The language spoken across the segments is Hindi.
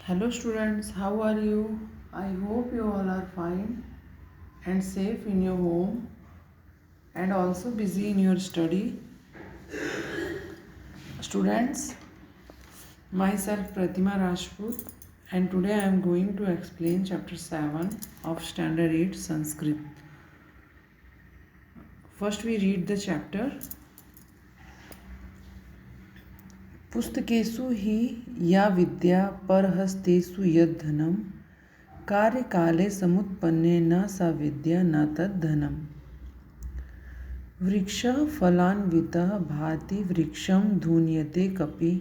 Hello students, how are you? I hope you all are fine and safe in your home and also busy in your study. Students, myself Pratima Rajput and today I am going to explain chapter 7 of standard 8 Sanskrit. First we read the chapter. पुस्तकेषु हि या विद्या परहस्तेषु यद्धनं कार्यकाले समुत्पन्ने न सा विद्या न तद्धनम्। वृक्षः फलान्वितः भाति वृक्षं धून्यते कपि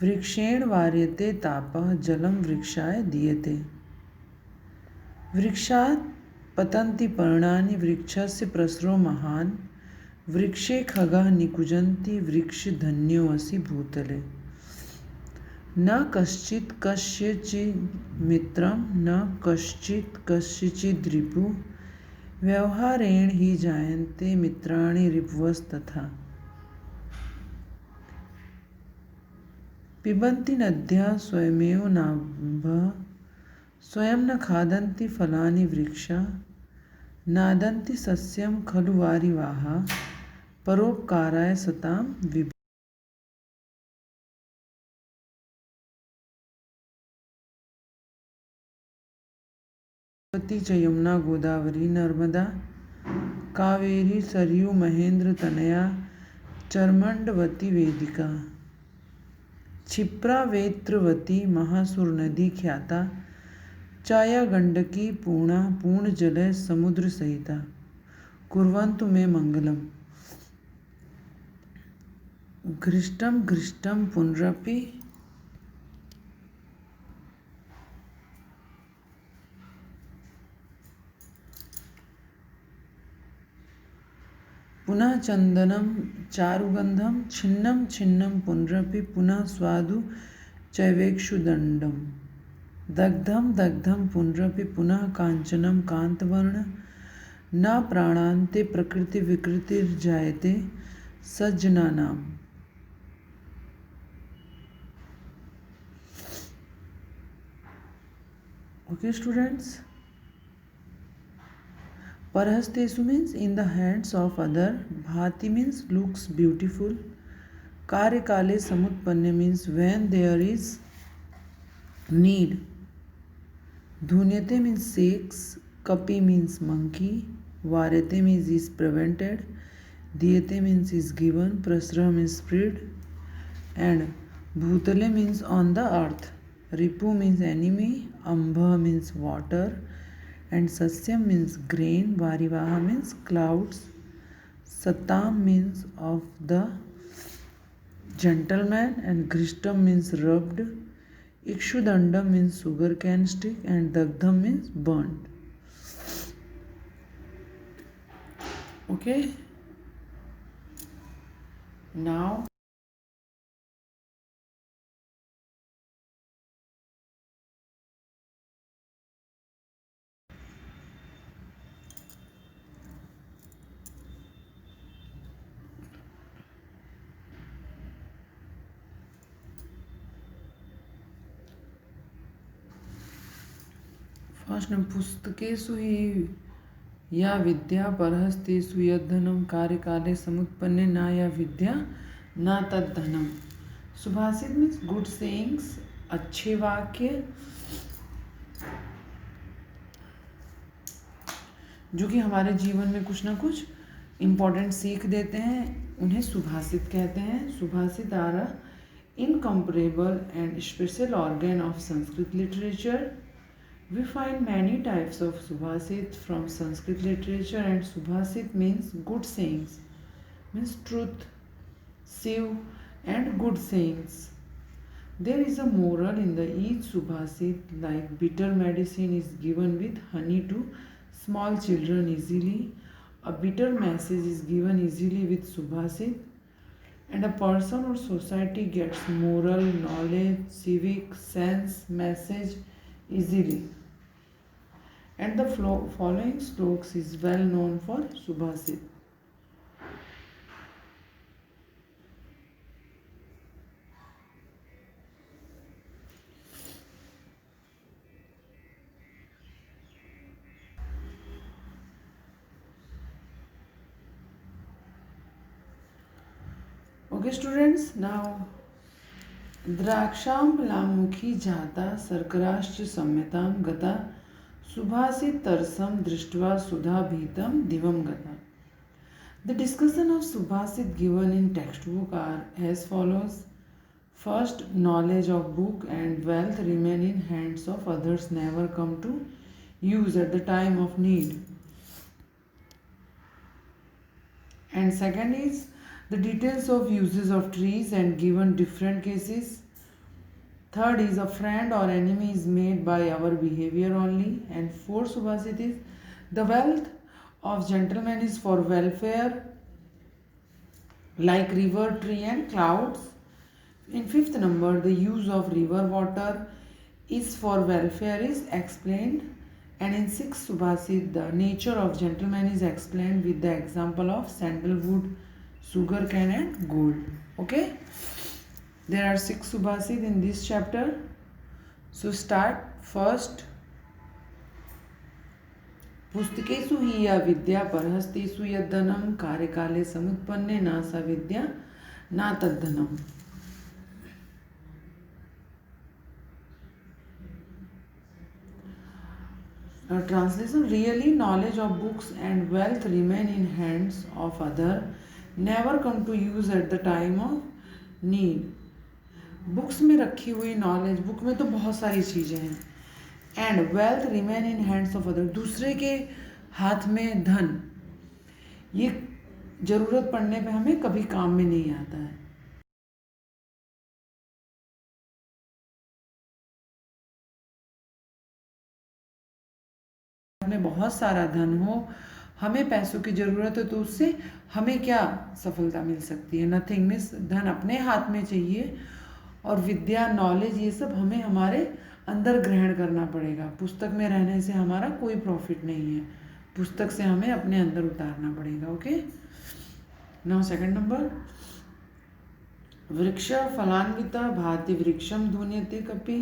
वृक्षेण वार्यते तापः जलं वृक्षाय दीयते। वृक्षात् पतन्ति पर्णानि वृक्षस्य प्रसरो महान् वृक्षे खगाः निकुञ्जन्ति वृक्षधन्योऽसि भूतले। न कश्चित् कस्यचित् मित्रं न कश्चित् कस्यचित् रिपुः व्यवहारेण हि जायन्ते मित्राणि रिपवस्तथा। पिबन्ति नद्यः स्वयमेव नाम्भः स्वयं न खादन्ति फलानि वृक्षाः नादन्ति सस्यं खलु वारिवाः परोपकाराय सतां विभवति। च यमुना गोदावरी नर्मदा कावेरी सरयू महेंद्र तनया चर्मण्डवती वेदिका क्षिप्रा वेत्रवती महासुर नदी ख्याता चाया गंडकी पूर्णा पूर्ण जलय समुद्र सहिता कुर्वन्तु मे मंगलम्। घृष्टं घृष्टं पुनरपि पुनः चंदनं चारुगंधं छिन्नं छिन्नं पुनरपि पुनः स्वादु चैवेक्षुदण्डम्। दग्धं दग्धं पुनरपि पुनः कांचनं कांतवर्ण न प्राणान्ते प्रकृति विकृतिर्जायते सज्जनानाम्। Okay students, parhastesu means in the hands of other, bhati means looks beautiful, karyakale samutpanne means when there is need, dhunyate means shakes, kapi means monkey, varyate means is prevented, diyate means is given, prasra means spread, and bhutale means on the earth. Ripu means enemy, ambha means water, and sasyam means grain, varivaha means clouds, satam means of the gentleman, and grishtam means rubbed, ikshudandam means sugar cane stick, and dagdham means burnt. Okay, now first पुस्तकेषु हि या विद्या परहस्तेषु यद्धनं कार्यकाले समुत्पन्ने न या विद्या न तद्धनम। सुभाषित मीन्स गुड सेइंग्स, अच्छे वाक्य जो कि हमारे जीवन में कुछ ना कुछ इम्पोर्टेंट सीख देते हैं, उन्हें सुभाषित कहते हैं। Subhashit are incomparable and special organ of Sanskrit literature. We find many types of subhasit from Sanskrit literature, and subhasit means good sayings, means truth, siv, and good sayings. There is a moral in the each subhasit, like bitter medicine is given with honey to small children easily. A bitter message is given easily with subhasit, and a person or society gets moral, knowledge, civic sense, message easily. And the following sloks is well known for Subhasit. Okay, students, now द्राक्षाम्बलामुखी जाता सर्कराश्च सम्यतां गता सुभाषितरसं दृष्ट्वा सुधाभीतं दिवं गता. The discussion of Subhasit given in textbook are as follows. First, knowledge of book and wealth remain in hands of others, never come to use at the time of need. And second is the details of uses of trees and given different cases. Third is a friend or enemy is made by our behavior only. And fourth Subhasit is the wealth of gentlemen is for welfare, like river, tree and clouds. In fifth number, the use of river water is for welfare is explained. And in sixth Subhasit, the nature of gentleman is explained with the example of sandalwood, sugar cane and gold. Okay, there are 6 Subhasit in this chapter. So start. First, पुस्तकेषु हि या विद्या परहस्तेषु यद्धनम कार्यकाले समुत्पन्ने ना सा विद्या ना तद्धनम. Translation. Really, knowledge of books and wealth remain in hands of other, never come to use at the time of need. Books में रखी हुई नॉलेज, बुक में तो बहुत सारी चीज़ें हैं. And wealth remain in hands of other, दूसरे के हाथ में धन, ये जरूरत पड़ने पे हमें कभी काम में नहीं आता है. में बहुत सारा धन हो, हमें पैसों की ज़रूरत है, तो उससे हमें क्या सफलता मिल सकती है? नथिंग. मीन्स धन अपने हाथ में चाहिए और विद्या, नॉलेज, ये सब हमें हमारे अंदर ग्रहण करना पड़ेगा. पुस्तक में रहने से हमारा कोई प्रॉफिट नहीं है, पुस्तक से हमें अपने अंदर उतारना पड़ेगा. Okay, now second number. वृक्ष फलान्विता भाति वृक्षम ध्वन्यते कपि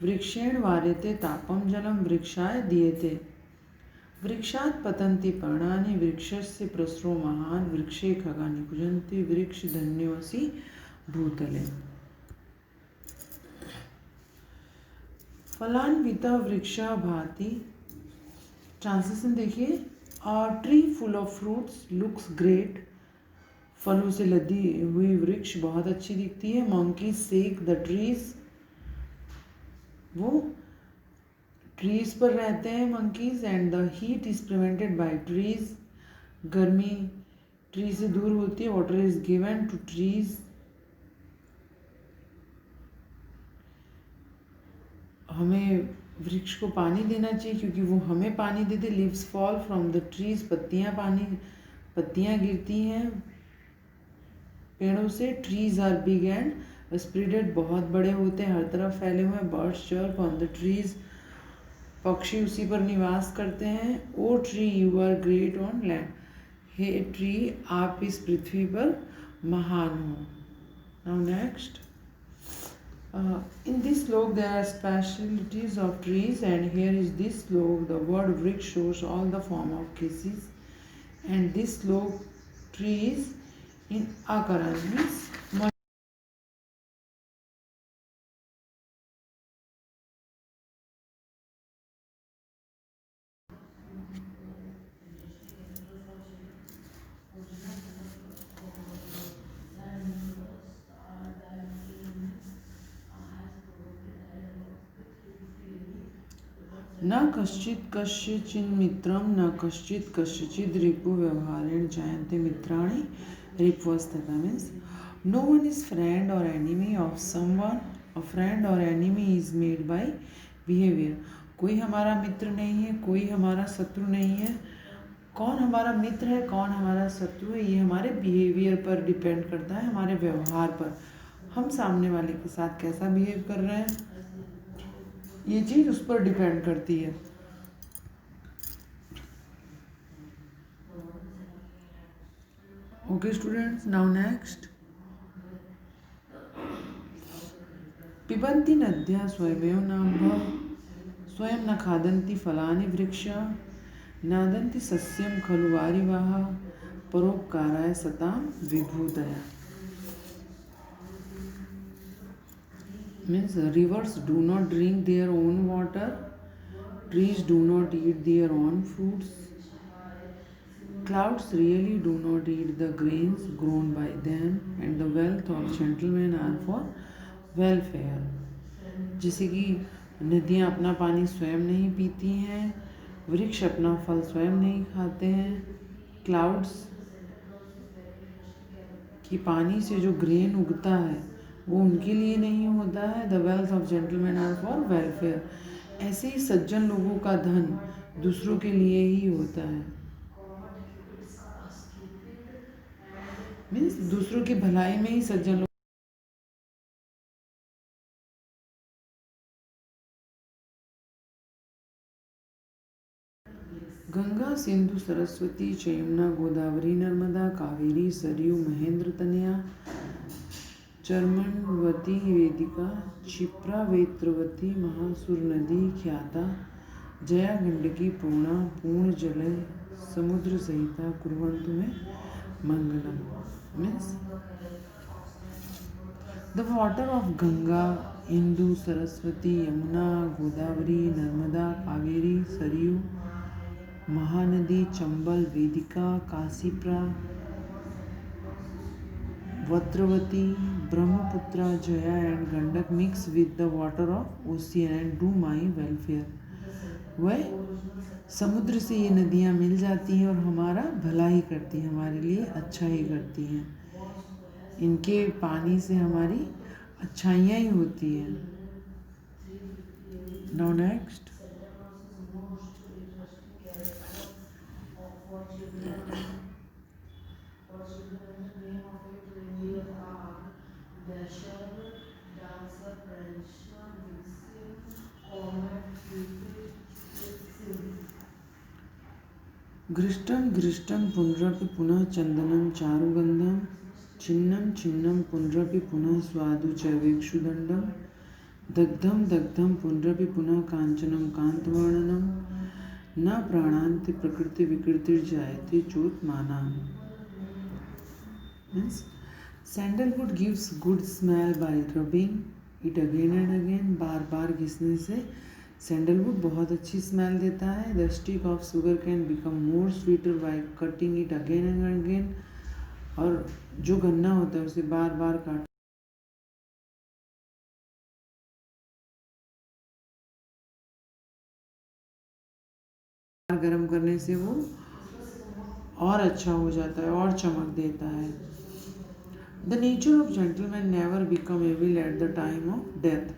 वृक्षेण वार्यते तापम जलम वृक्षाय दीयते वृक्षात् पतन्ति पर्णानि वृक्षस्य प्रसरो महान् वृक्षे खगानि कुजन्ति वृक्ष धन्योऽसि भूतले. फलान्विता वृक्ष भाति. ट्रांसलेशन देखिए. A tree full of fruits looks great. फलों से लदी हुई वृक्ष बहुत अच्छी दिखती है. Monkeys seek the trees. वो ट्रीज पर रहते हैं मंकीज. And the heat is prevented by trees. गर्मी ट्री से दूर होती है. Water is given to trees. हमें वृक्ष को पानी देना चाहिए क्योंकि वो हमें पानी देते. Leaves fall from the trees. पत्तियां गिरती हैं पेड़ों से. Trees are big and spreaded. बहुत बड़े होते हैं, हर तरफ फैले हुए हैं. Birds chirp on the trees. पक्षी उसी पर निवास करते हैं. O tree you are great on land. हे ट्री, आप इस पृथ्वी पर महान हो. Now next. In this slok there are specialities of trees, and here is this slok. The word vriksha shows all the form of cases, and this slok trees in akaran means न कश्चित् कस्यचिन्मित्रं न कश्चित् कस्यचिद् रिपु व्यवहारेण जायन्ते मित्राणि रिपुस्तथा. Means no one is friend और enemy of someone. A friend और enemy is made by behaviour. कोई हमारा मित्र नहीं है, कोई हमारा शत्रु नहीं है. कौन हमारा मित्र है, कौन हमारा शत्रु है, ये हमारे बिहेवियर पर डिपेंड करता है, हमारे व्यवहार पर. हम सामने वाले के साथ कैसा बिहेव कर रहे हैं, ये चीज़ उस पर डिपेंड करती है. Okay students, now next. पिबन्ति नद्यः स्वयमेव नाम्भः स्वयं न खादन्ति फलानि वृक्षा नादन्ति सस्यं खलु वारिवाः परोपकाराय सतां विभूतया. Means rivers do not drink their own water, trees do not eat their own fruits, clouds really do not eat the grains grown by them, and the wealth of gentlemen are for welfare. जैसे कि नदियाँ अपना पानी स्वयं नहीं पीती हैं, वृक्ष अपना फल स्वयं नहीं खाते हैं, क्लाउड्स कि पानी से जो ग्रेन उगता है वो उनके लिए नहीं होता है, the wealth of gentleman are for welfare. ऐसे ही सज्जन लोगों का धन दूसरों के लिए ही होता है, मीन्स दूसरों की भलाई में ही सज्जन लोग। गंगा सिंधु सरस्वती च यमुना गोदावरी नर्मदा कावेरी सरयू महेंद्र तनया चर्मणवती वेदिका क्षिप्रा वेत्रवती महासुर नदी ख्याता जया गंडकी पूर्णा पूर्ण जले समुद्र सहिता कुर्वन्तु में मंगलम। Means the water of Ganga, Indu, Saraswati, Yamuna, Godavari, Narmada, Kaveri, Saryu, Mahanadi, Chambal, Vedika, Kashipra, Vatravati, Brahmaputra, Jaya and Gandak mix with the water of ocean and do my welfare. वह समुद्र से ये नदियाँ मिल जाती हैं और हमारा भला ही करती हैं, हमारे लिए अच्छा ही करती हैं। इनके पानी से हमारी अच्छाइयाँ ही होती हैं। नाउ नेक्स्ट, घृष्टं घृष्टं पुनरपि पुनः चंदनं चारुगंधं छिन्नं छिन्नं पुनरपि पुनः स्वादु चैवेक्षुदंडं दग्धं दग्धं पुनरपि पुनः कांचनं कांतवर्णनं न प्राणान्ति प्रकृति विकृतिर्जायते चोत्मानाम्। Means sandalwood gives good smell by rubbing it again and again. बार बार घिसने से सैंडलवुड बहुत अच्छी स्मेल देता है। The stick of sugar cane become more sweeter by cutting it again and again. और जो गन्ना होता है उसे बार बार काट गर्म करने से वो और अच्छा हो जाता है और चमक देता है। The nature of gentleman never become evil at the time of death.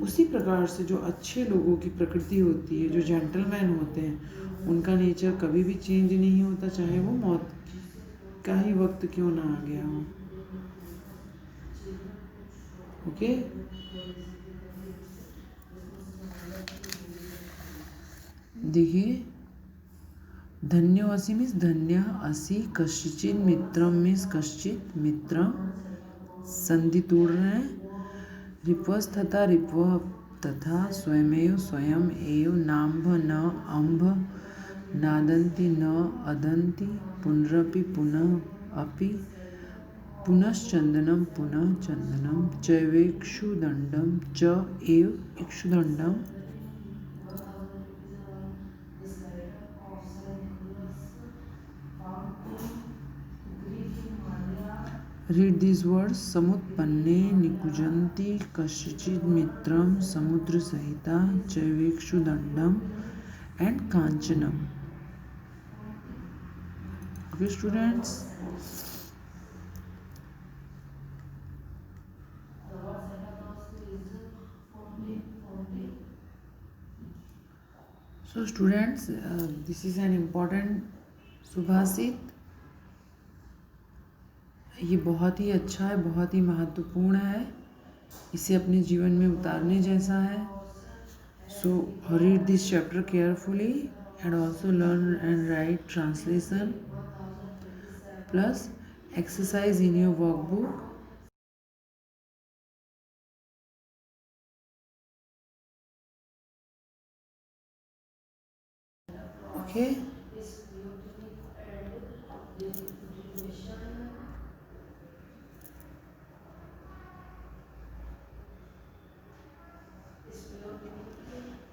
उसी प्रकार से जो अच्छे लोगों की प्रकृति होती है, जो जेंटलमैन होते हैं, उनका नेचर कभी भी चेंज नहीं होता, चाहे वो मौत का ही वक्त क्यों ना आ गया हो। ओके, देखिए, धन्यो असि मीन्स धन्य असि कश्चित मित्रम मीन्स कश्चित मित्र संधि तोड़ रहे हैं। रिपस तथा रिपव तथा स्वयमेव स्वयं एव नाम्भ न अम्भ नादन्ति न अदन्ति पुनरपि पुनः अपि पुनश्चंदनम पुनः चंदनम चैवेक्षुदंडम च एव इक्षुदंडम। Read these words. समुत्पन्ने निकुंजन्ति कश्चित् मित्रं समुद्र सहिता चैवेक्षुदंडम and कांचनम। Okay, students. So students, this is an important सुभाषित। ये बहुत ही अच्छा है, बहुत ही महत्वपूर्ण है, इसे अपने जीवन में उतारने जैसा है। So read this chapter carefully and also learn and right translation plus exercise in your workbook. Okay,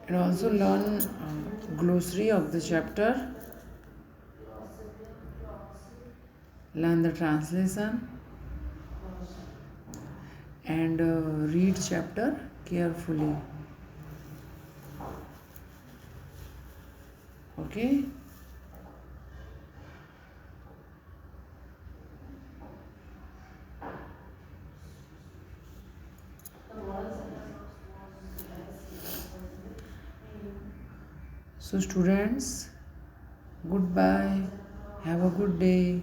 and also learn glossary of the chapter, learn the translation, and read chapter carefully. Okay. So students, goodbye. Have a good day.